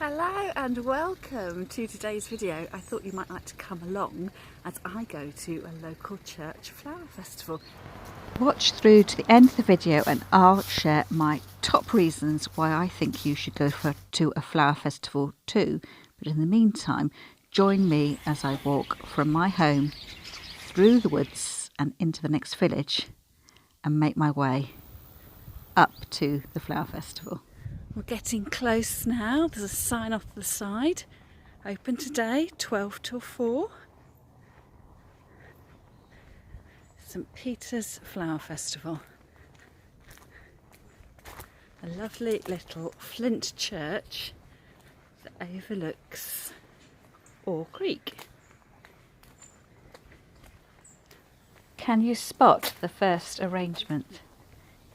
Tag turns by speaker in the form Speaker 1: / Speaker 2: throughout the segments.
Speaker 1: Hello and welcome to today's video. I thought you might like to come along as I go to a local church flower festival. Watch through to the end of the video and I'll share my top reasons why I think you should go to a flower festival too. But in the meantime, join me as I walk from my home through the woods and into the next village and make my way up to the flower festival. We're getting close now. There's a sign off the side. Open today, 12 till 4. St Peter's Flower Festival. A lovely little flint church that overlooks Orr Creek. Can you spot the first arrangement?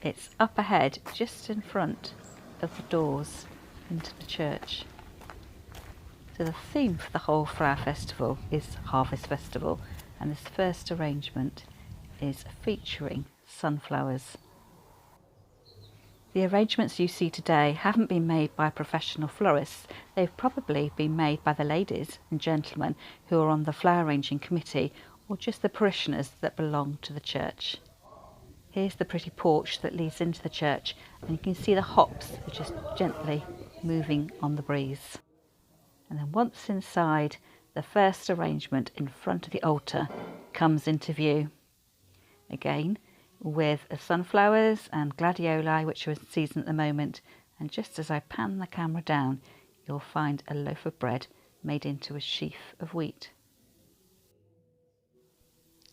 Speaker 1: It's up ahead, just in front of the doors into the church. So the theme for the whole flower festival is Harvest Festival, and this first arrangement is featuring sunflowers. The arrangements you see today haven't been made by professional florists. They've probably been made by the ladies and gentlemen who are on the flower arranging committee, or just the parishioners that belong to the church. Here's the pretty porch that leads into the church, and you can see the hops are just gently moving on the breeze. And then once inside, the first arrangement in front of the altar comes into view. Again, with sunflowers and gladioli, which are in season at the moment, and just as I pan the camera down, you'll find a loaf of bread made into a sheaf of wheat.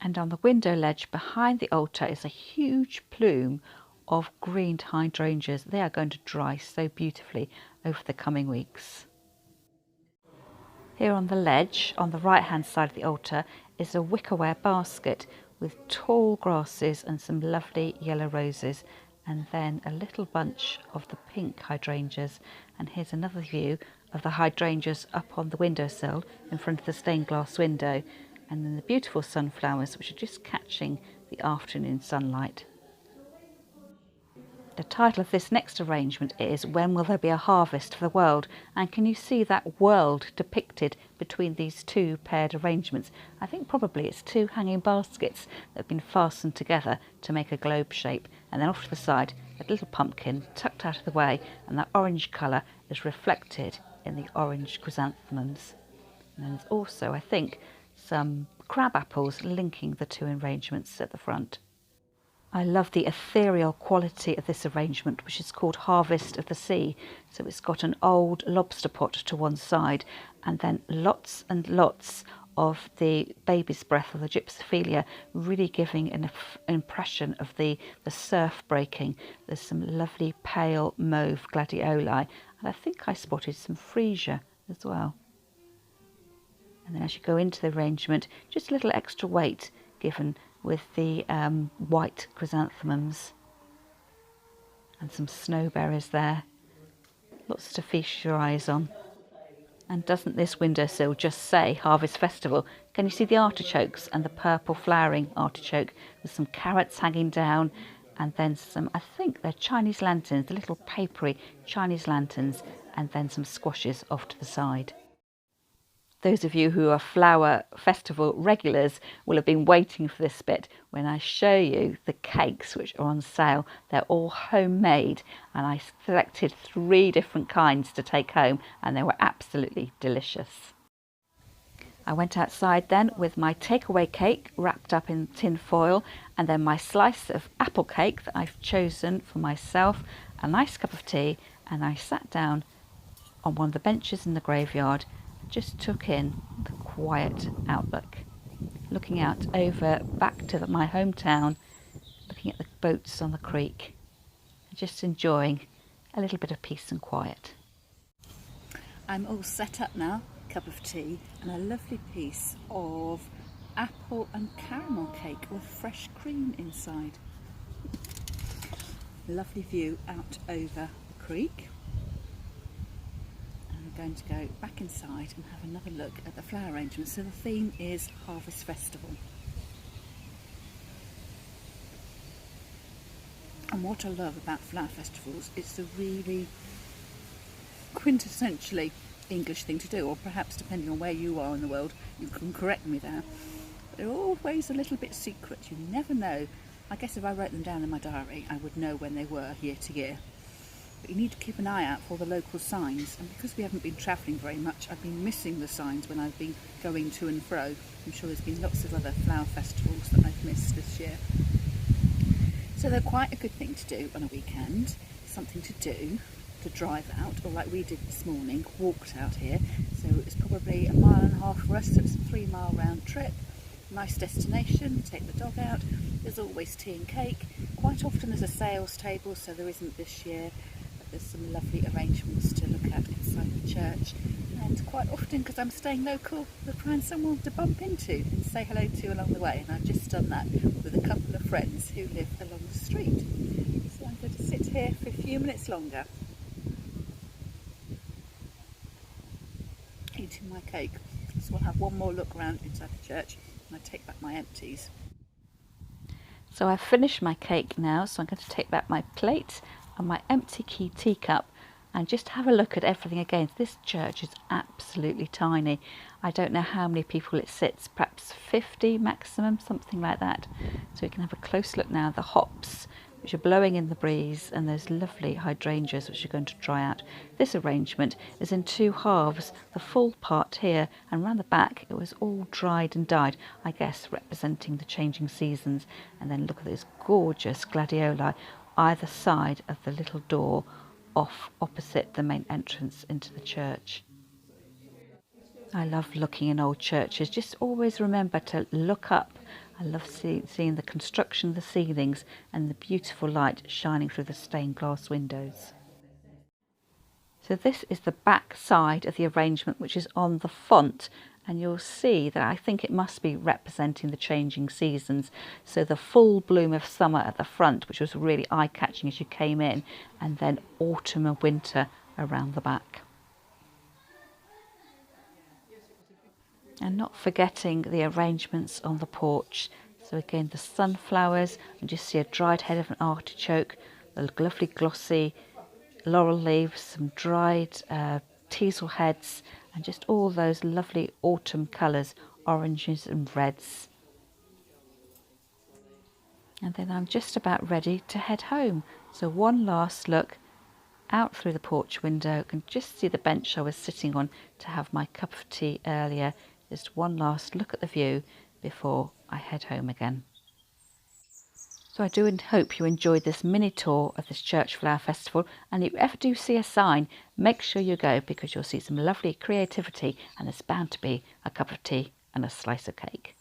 Speaker 1: And on the window ledge behind the altar is a huge plume of green hydrangeas. They are going to dry so beautifully over the coming weeks. Here on the ledge, on the right hand side of the altar, is a wickerware basket with tall grasses and some lovely yellow roses, and then a little bunch of the pink hydrangeas. And here's another view of the hydrangeas up on the windowsill in front of the stained glass window, and then the beautiful sunflowers which are just catching the afternoon sunlight. The title of this next arrangement is When Will There Be a Harvest for the World? And can you see that world depicted between these two paired arrangements? I think probably it's two hanging baskets that have been fastened together to make a globe shape, and then off to the side a little pumpkin tucked out of the way, and that orange colour is reflected in the orange chrysanthemums. And there's also, I think, some crab apples linking the two arrangements at the front. I love the ethereal quality of this arrangement, which is called Harvest of the Sea. So it's got an old lobster pot to one side, and then lots and lots of the baby's breath, or the gypsophilia, really giving an impression of the surf breaking. There's some lovely pale mauve gladioli, and I think I spotted some freesia as well. And then as you go into the arrangement, just a little extra weight given with the white chrysanthemums and some snowberries there. Lots to feast your eyes on. And doesn't this windowsill just say Harvest Festival? Can you see the artichokes and the purple flowering artichoke with some carrots hanging down, and then some, I think they're Chinese lanterns, the little papery Chinese lanterns, and then some squashes off to the side. Those of you who are flower festival regulars will have been waiting for this bit when I show you the cakes which are on sale. They're all homemade, and I selected 3 different kinds to take home, and they were absolutely delicious. I went outside then with my takeaway cake wrapped up in tin foil, and then my slice of apple cake that I've chosen for myself, a nice cup of tea, and I sat down on one of the benches in the graveyard, just took in the quiet outlook, looking out over back to my hometown, looking at the boats on the creek, and just enjoying a little bit of peace and quiet. I'm all set up now, cup of tea and a lovely piece of apple and caramel cake with fresh cream inside. Lovely view out over the creek. Going to go back inside and have another look at the flower arrangement. So the theme is Harvest Festival. And what I love about flower festivals is the really
Speaker 2: quintessentially English thing to do, or perhaps depending on where you are in the world, you can correct me there. But they're always a little bit secret, you never know. I guess if I wrote them down in my diary, I would know when they were year to year. But you need to keep an eye out for the local signs, and because we haven't been travelling very much, I've been missing the signs when I've been going to and fro. I'm sure there's been lots of other flower festivals that I've missed this year. So they're quite a good thing to do on a weekend, something to do, to drive out, or like we did this morning, walked out here. So it was probably 1.5 miles for us, so it's a 3-mile round trip. Nice destination, take the dog out. There's always tea and cake. Quite often there's a sales table, so there isn't this year. But there's some lovely arrangements to look at inside the church. And quite often, because I'm staying local, we'll find someone to bump into and say hello to along the way. And I've just done that with a couple of friends who live along the street. So I'm going to sit here for a few minutes longer, eating my cake. So we'll have one more look around inside the church and I take back my empties.
Speaker 1: So I've finished my cake now, so I'm going to take back my plate and my empty teacup and just have a look at everything again. This church is absolutely tiny. I don't know how many people it sits, perhaps 50 maximum, something like that. So we can have a close look now. The hops, which are blowing in the breeze, and those lovely hydrangeas which are going to dry out. This arrangement is in 2 halves, the full part here, and round the back it was all dried and dyed, I guess representing the changing seasons. And then look at those gorgeous gladioli either side of the little door off opposite the main entrance into the church. I love looking in old churches. Just always remember to look up. I love seeing the construction of the ceilings and the beautiful light shining through the stained glass windows. So this is the back side of the arrangement, which is on the font, and you'll see that I think it must be representing the changing seasons. So the full bloom of summer at the front, which was really eye-catching as you came in, and then autumn and winter around the back. And not forgetting the arrangements on the porch. So again, the sunflowers, and just see a dried head of an artichoke, the lovely glossy laurel leaves, some dried teasel heads, and just all those lovely autumn colours, oranges and reds. And then I'm just about ready to head home. So one last look out through the porch window. You can just see the bench I was sitting on to have my cup of tea earlier. Just one last look at the view before I head home again. So I do hope you enjoyed this mini tour of this Church Flower Festival, and if you ever do see a sign, make sure you go, because you'll see some lovely creativity and there's bound to be a cup of tea and a slice of cake.